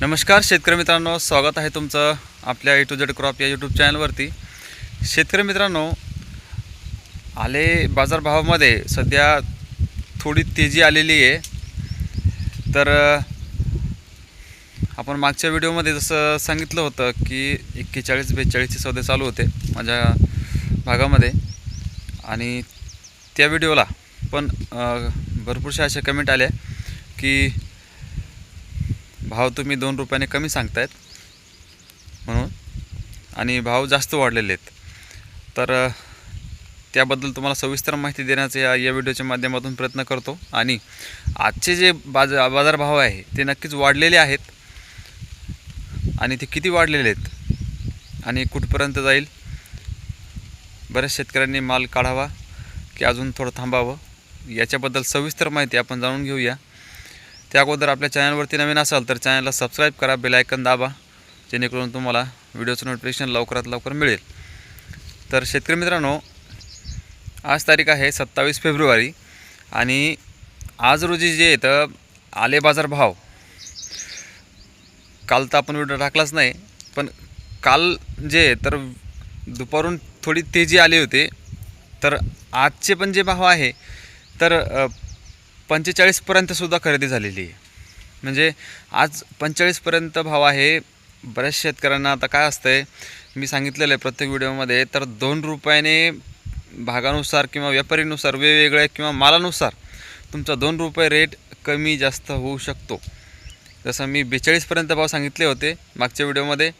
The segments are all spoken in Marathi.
नमस्कार शेतकरी मित्रांनो, स्वागत आहे तुमचं आपल्या ए टू झेड क्रॉप या यूट्यूब चॅनलवरती। शेतकरी मित्रांनो, आले बाजारभावामध्ये सध्या थोडी तेजी आलेली आहे। तर आपण मागच्या व्हिडिओमध्ये जसं सांगितलं होतं की 41-42 चे सौदे चालू होते माझ्या भागामध्ये, आणि त्या व्हिडिओला पण भरपूरशा अशा कमेंट आल्या की भाव तुम्ही 2 रुपयाने कमी सांगतायत म्हणून, आणि भाव जास्त वाढलेले आहेत। तर त्याबद्दल तुम्हाला सविस्तर माहिती देण्याचा या व्हिडिओच्या माध्यमातून प्रयत्न करतो। आणि आजचे जे बाजारभाव आहे ते नक्कीच वाढलेले आहेत, आणि ते किती वाढलेले आहेत आणि कुठपर्यंत जाईल, बऱ्याच शेतकऱ्यांनी माल काढावा की अजून थोडं थांबावं, याच्याबद्दल सविस्तर माहिती आपण जाणून घेऊया। त्या अगोदर आपल्या चॅनलवरती नवीन असाल तर चॅनलला सबस्क्राईब करा, बेल आयकन दाबा, जेणेकरून तुम्हाला व्हिडिओचं नोटिफिकेशन लवकरात लवकर मिळेल। तर शेतकरी मित्रांनो, आज तारीख आहे 27 फेब्रुवारी, आणि आज रोजी जे तर आले बाजारभाव, काल तर आपण व्हिडिओ टाकलाच नाही, पण काल जे तर दुपारून थोडी तेजी आली होती। तर आजचे पण जे भाव आहे तर 45 पर्यंतसुद्धा खरेदी झालेली आहे। म्हणजे आज 45 पर्यंत भाव आहे। बऱ्याच शेतकऱ्यांना आता काय असतंय, मी सांगितलेलं आहे प्रत्येक व्हिडिओमध्ये, तर 2 रुपयाने भागानुसार किंवा व्यापारीनुसार वेगवेगळ्या किंवा मालानुसार तुमचा 2 रुपये रेट कमी जास्त होऊ शकतो। जसं मी 42 पर्यंत भाव सांगितले होते मागच्या व्हिडिओमध्ये,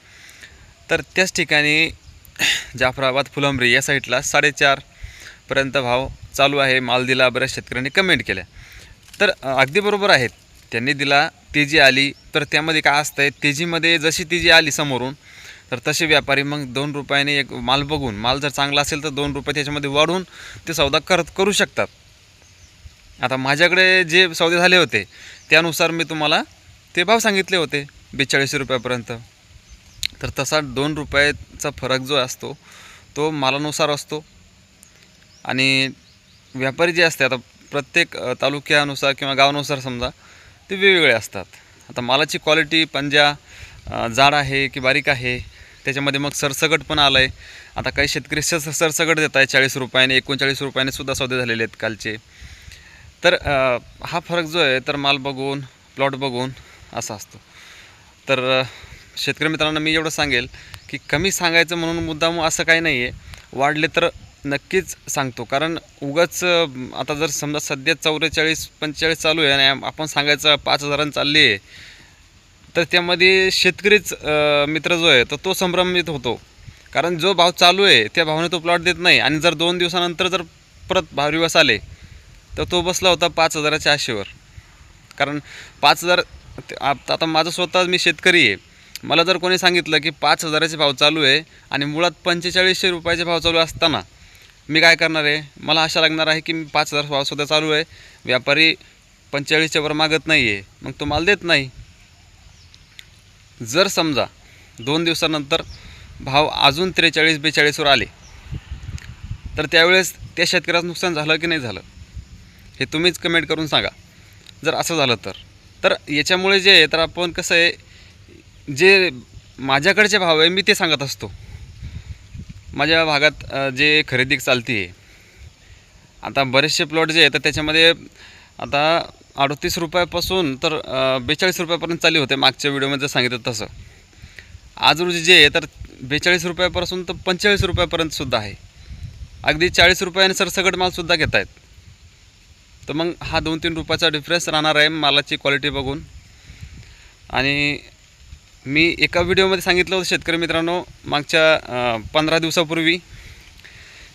तर त्याच ठिकाणी जाफराबाद फुलंब्री या साईडला 4.5 पर्यंत भाव चालू आहे। माल दिला, बऱ्याच शेतकऱ्यांनी कमेंट केल्या, तर अगदी बरोबर आहेत, त्यांनी दिला, तेजी आली, तर त्यामध्ये काय असतं आहे, तेजीमध्ये जशी तेजी आली समोरून, तर तसे व्यापारी मग 2 रुपयाने एक माल बघून, माल जर चांगला असेल तर 2 रुपये त्याच्यामध्ये वाढवून ते सौदा करू शकतात। आता माझ्याकडे जे सौदे झाले होते त्यानुसार मी तुम्हाला ते भाव सांगितले होते 42 रुपयापर्यंत। तर तसा 2 रुपयाचा फरक जो असतो तो मालानुसार असतो, आणि व्यापारी जे असते, आता प्रत्येक तालुक्यानुसार किंवा गावानुसार समजा ते वेगवेगळे असतात। आता मालाची क्वालिटी, पंजा जाड आहे की बारीक आहे, त्याच्यामध्ये मग सरसगट पण आलं आहे। आता काही शेतकरी सरसगट देत आहे 40 रुपयाने, 39 रुपयाने सुद्धा सौदे झालेले आहेत कालचे। तर हा फरक जो आहे तर माल बघून, प्लॉट बघून असा असतो। तर शेतकरी मित्रांना मी एवढं सांगेल की कमी सांगायचं म्हणून मुद्दाम असं काही नाही आहे, वाढले तर नक्कीच सांगतो। कारण उगाच आता जर समजा सध्या 44-45 चालू आहे आणि आपण सांगायचं 5,000 चालली आहे, तर त्यामध्ये शेतकरीच मित्र जो आहे तर तो संभ्रमित होतो। कारण जो भाव चालू आहे त्या भावाने तो प्लॉट देत नाही, आणि जर 2 दिवसानंतर जर परत भाव रिवर्स आले तर तो बसला होता 5,000च्या आशेवर। कारण 5,000, आता माझं स्वतः, मी शेतकरी आहे, मला जर कोणी सांगितलं की 5,000चे भाव चालू आहे आणि मुळात 4500 रुपयाचे भाव चालू असताना मी काय करणार आहे, मला आशा लागणार आहे की 5,000 भाव सुद्धा चालू आहे, व्यापारी 45च्या वर मागत नाही आहे, मग तो माल देत नाही। जर समजा 2 दिवसानंतर भाव अजून 43-42 वर आले तर त्यावेळेस त्या शेतकऱ्याचं नुकसान झालं की नाही झालं, हे तुम्हीच कमेंट करून सांगा। जर असं झालं तर याच्यामुळे जे आहे तर आपण कसं आहे, जे माझ्याकडचे भाव आहे मी ते सांगत असतो। माझ्या भागात जे खरेदी चालती आहे, आता बरेचसे प्लॉट जे आहे तर त्याच्यामध्ये आता 38 रुपयापासून तर 42 रुपयापर्यंत चालू होते मागच्या व्हिडिओमध्ये सांगितलं तसं। आज रोजी जे आहे तर 42 रुपयापासून तर 45 रुपयापर्यंत सुद्धा आहे। अगदी 40 रुपयाने सरसगट मालसुद्धा घेत आहेत। तर मग हा 2-3 रुपयाचा डिफरन्स राहणार आहे मालाची क्वालिटी बघून। आणि मी एका व्हिडिओमध्ये सांगितलं होतं शेतकरी मित्रांनो, मागच्या 15 दिवसापूर्वी,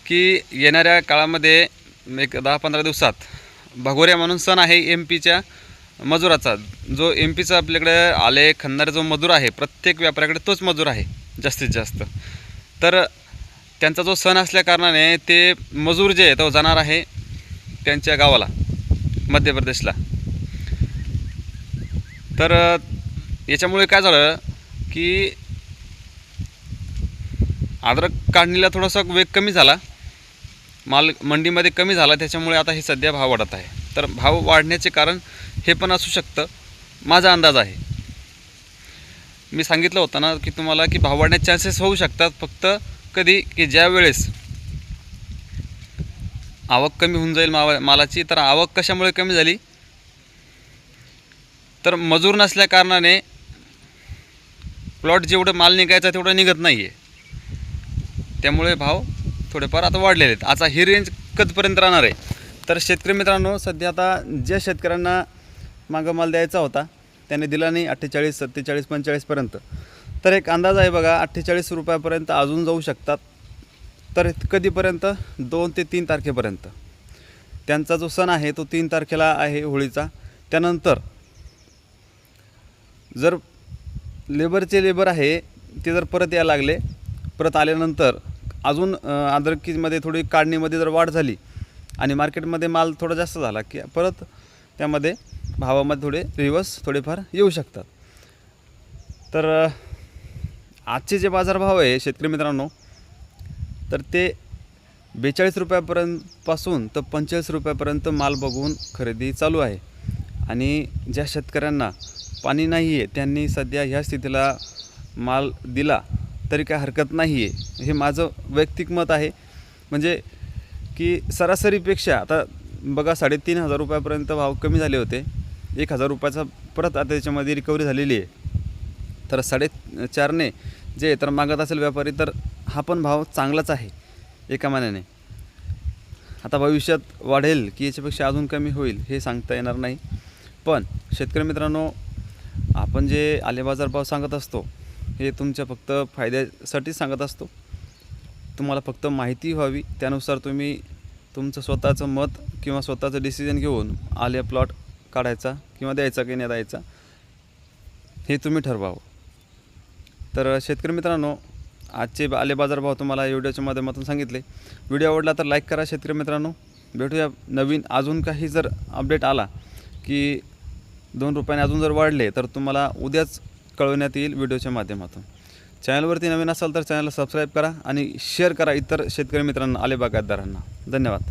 की येणाऱ्या काळामध्ये एक 10-15 दिवसात भगोऱ्या म्हणून सण आहे MP च्या मजुराचा, जो MP चा आपल्याकडे आले खंदारे जो मजूर आहे, प्रत्येक व्यापाऱ्याकडे तोच मजूर आहे जास्तीत जास्त। तर त्यांचा जो सण असल्या कारणाने ते मजूर जे आहे तो जाणार आहे त्यांच्या गावाला, मध्य प्रदेशला। तर याच्यामुळे काय झालं की अद्रक काढणीला थोडासा वेग कमी झाला, माल मंडीमध्ये कमी झाला, त्याच्यामुळे आता हे सध्या भाव वाढत आहे। तर भाव वाढण्याचे कारण हे पण असू शकतं, माझा अंदाज आहे। मी सांगितलं होतं ना की तुम्हाला की भाव वाढण्याचे चान्सेस होऊ शकतात, फक्त कधी की ज्या वेळेस आवक कमी होऊन जाईल मालाची. तर आवक कशामुळे कमी झाली, तर मजूर नसल्या कारणाने प्लॉट जेवढं माल निघायचा तेवढं निघत नाही आहे, त्यामुळे भाव थोडेफार आता वाढलेले आहेत. आता ही रेंज कधीपर्यंत राहणार आहे, तर शेतकरी मित्रांनो सध्या आता ज्या शेतकऱ्यांना मागं माल द्यायचा होता त्याने दिला नाही 48, 47, 45पर्यंत, तर एक अंदाज आहे बघा 48 रुपयापर्यंत अजून जाऊ शकतात. तर कधीपर्यंत 2 ते 3 तारखेपर्यंत. त्यांचा जो सण आहे तो 3 तारखेला आहे होळीचा. त्यानंतर जर लेबर आहे ते जर परत यायला लागले, परत आल्यानंतर अजून अद्रकीमध्ये थोडी काढणीमध्ये जर वाढ झाली आणि मार्केटमध्ये माल थोडा जास्त झाला की परत त्यामध्ये भावामध्ये थोडे रिवर्स थोडेफार येऊ शकतात. तर आजचे जे बाजारभाव आहे शेतकरी मित्रांनो, तर ते 42 रुपयापासून तर 45 रुपयापर्यंत माल बघून खरेदी चालू आहे. आणि ज्या शेतकऱ्यांना पाणी नाही आहे त्यांनी सध्या ह्या स्थितीला माल दिला तरी काय हरकत नाही आहे, हे माझं वैयक्तिक मत आहे. म्हणजे की सरासरीपेक्षा आता बघा 3,500 रुपयापर्यंत भाव कमी झाले होते, 1,000 रुपयाचा परत आता त्याच्यामध्ये रिकव्हरी झालेली आहे. तर 4.5ने जे तर मागत असेल व्यापारी, तर हा पण भाव चांगलाच आहे एका मानाने. आता भविष्यात वाढेल की याच्यापेक्षा अजून कमी होईल हे सांगता येणार नाही. पण शेतकरी मित्रांनो, आपण जे आले बाजार भाव सांगत असतो हे तुमच्या फक्त फायद्यासाठीच सांगत असतो. तुम्हाला फक्त माहिती व्हावी, त्यानुसार तुम्ही तुमचं स्वतःचं मत किंवा स्वतःचं डिसिजन घेऊन आले प्लॉट काढायचा किंवा द्यायचा की नाही द्यायचा हे तुम्ही ठरवावं. तर शेतकरी मित्रांनो, आजचे आले बाजारभाव तुम्हाला व्हिडिओच्या माध्यमातून सांगितले. व्हिडिओ आवडला तर लाईक करा शेतकरी मित्रांनो. भेटूया नवीन. अजून काही जर अपडेट आला की 2 रुपयाने अजून जर वाढले तर तुम्हाला उद्याच कळवण्यात येईल व्हिडिओच्या माध्यमातून. चॅनलवरती नवीन असाल तर चॅनलला सबस्क्राईब करा आणि शेअर करा इतर शेतकरी मित्रांना, आले बागायतदारांना. धन्यवाद.